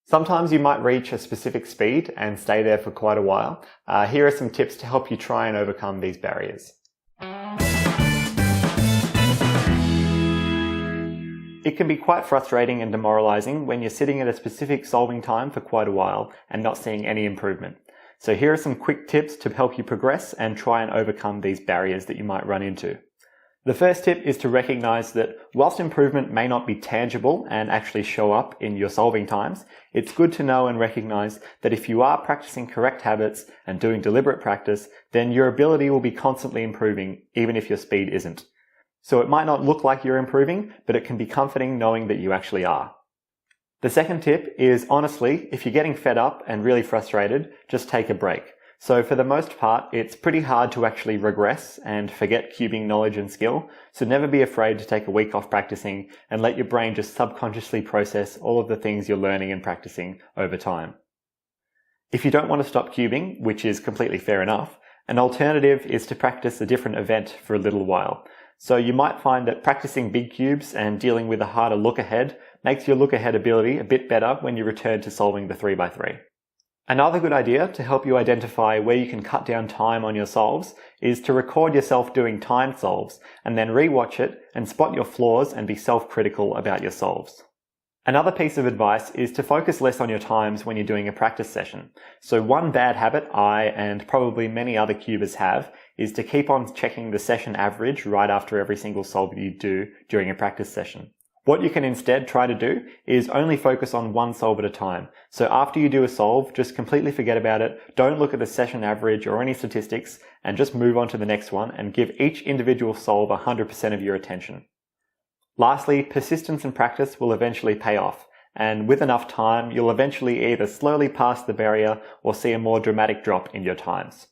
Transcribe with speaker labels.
Speaker 1: Sometimes you might reach a specific speed and stay there for quite a while. Here are some tips to help you try and overcome these barriers. It can be quite frustrating and demoralizing when you're sitting at a specific solving time for quite a while and not seeing any improvement. So here are some quick tips to help you progress and try and overcome these barriers that you might run into. The first tip is to recognize that whilst improvement may not be tangible and actually show up in your solving times, it's good to know and recognize that if you are practicing correct habits and doing deliberate practice, then your ability will be constantly improving, even if your speed isn't. So it might not look like you're improving, but it can be comforting knowing that you actually are. The second tip is, honestly, if you're getting fed up and really frustrated, just take a break. So for the most part, it's pretty hard to actually regress and forget cubing knowledge and skill, so never be afraid to take a week off practicing and let your brain just subconsciously process all of the things you're learning and practicing over time. If you don't want to stop cubing, which is completely fair enough, an alternative is to practice a different event for a little while. So you might find that practicing big cubes and dealing with a harder look ahead makes your look ahead ability a bit better when you return to solving the 3x3. Another good idea to help you identify where you can cut down time on your solves is to record yourself doing timed solves and then rewatch it and spot your flaws and be self-critical about your solves. Another piece of advice is to focus less on your times when you're doing a practice session. So one bad habit I and probably many other cubers have is to keep on checking the session average right after every single solve you do during a practice session. What you can instead try to do is only focus on one solve at a time. So after you do a solve, just completely forget about it, don't look at the session average or any statistics, and just move on to the next one and give each individual solve 100% of your attention. Lastly, persistence and practice will eventually pay off, and with enough time, you'll eventually either slowly pass the barrier or see a more dramatic drop in your times.